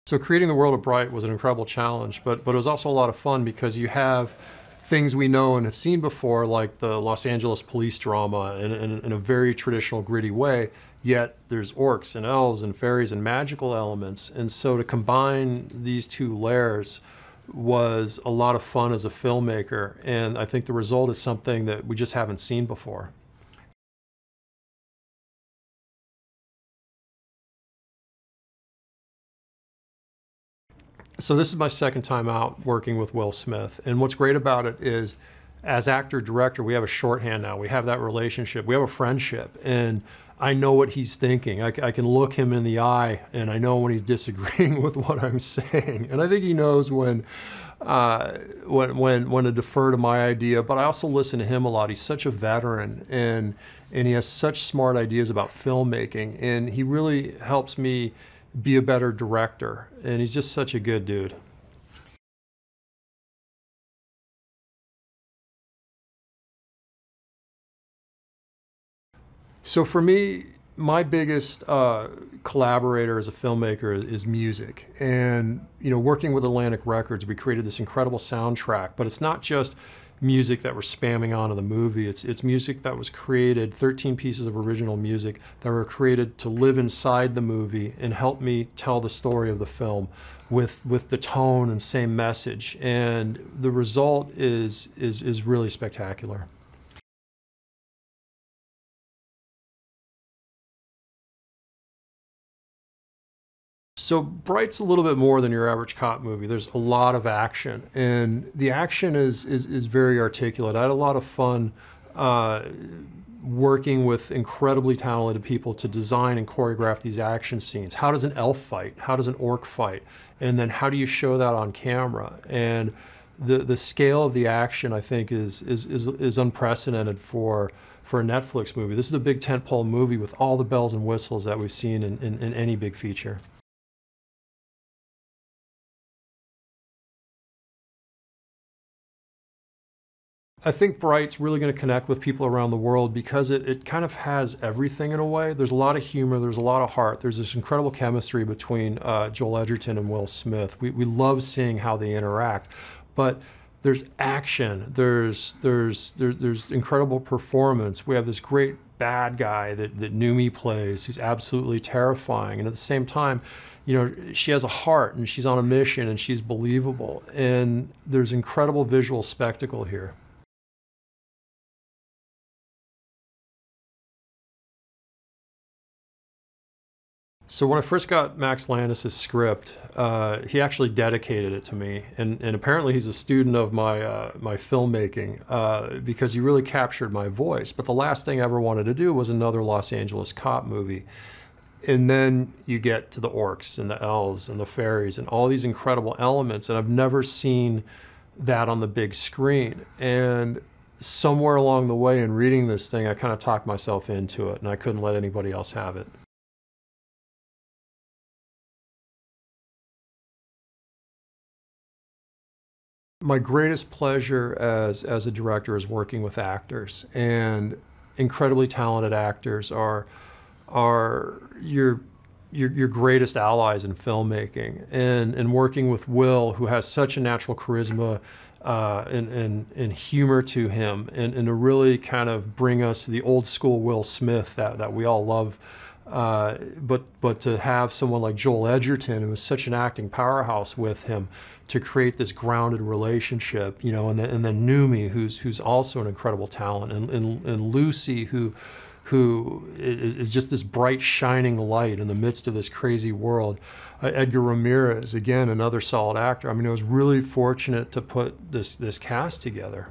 So creating the world of Bright was an incredible challenge, but it was also a lot of fun because you have things we know and have seen before, like the Los Angeles police drama in a very traditional, gritty way, yet there's orcs and elves and fairies and magical elements. And so to combine these two layers was a lot of fun as a filmmaker, and I think the result is something that we just haven't seen before. So this is my second time out working with Will Smith, and what's great about it is, as actor-director, we have a shorthand now. We have that relationship. We have a friendship, and I know what he's thinking. I can look him in the eye, and I know when he's disagreeing with what I'm saying. And I think he knows when to defer to my idea, but I also listen to him a lot. He's such a veteran, and he has such smart ideas about filmmaking, and he really helps me be a better director, and he's just such a good dude. So for me, my biggest collaborator as a filmmaker is music. And working with Atlantic Records, we created this incredible soundtrack, but it's not just music that we're spamming onto the movie. It's music that was created, 13 pieces of original music that were created to live inside the movie and help me tell the story of the film with the tone and same message. And the result is really spectacular. So Bright's a little bit more than your average cop movie. There's a lot of action, and the action is very articulate. I had a lot of fun working with incredibly talented people to design and choreograph these action scenes. How does an elf fight? How does an orc fight? And then how do you show that on camera? And the scale of the action, I think, is unprecedented for a Netflix movie. This is a big tentpole movie with all the bells and whistles that we've seen in any big feature. I think Bright's really going to connect with people around the world because it kind of has everything in a way. There's a lot of humor, there's a lot of heart, there's this incredible chemistry between Joel Edgerton and Will Smith. We love seeing how they interact, but there's action, there's incredible performance. We have this great bad guy that Noomi plays, who's absolutely terrifying, and at the same time, she has a heart and she's on a mission and she's believable, and there's incredible visual spectacle here. So when I first got Max Landis' script, he actually dedicated it to me, and apparently he's a student of my filmmaking because he really captured my voice. But the last thing I ever wanted to do was another Los Angeles cop movie. And then you get to the orcs and the elves and the fairies and all these incredible elements, and I've never seen that on the big screen. And somewhere along the way in reading this thing, I kind of talked myself into it, and I couldn't let anybody else have it. My greatest pleasure as a director is working with actors, and incredibly talented actors are your greatest allies in filmmaking. And working with Will, who has such a natural charisma and humor to him, and to really kind of bring us the old school Will Smith that we all love. But to have someone like Joel Edgerton, who is such an acting powerhouse, with him to create this grounded relationship, and then Noomi, who's also an incredible talent, and Lucy, who is just this bright shining light in the midst of this crazy world. Edgar Ramirez, again, another solid actor. I mean, I was really fortunate to put this cast together.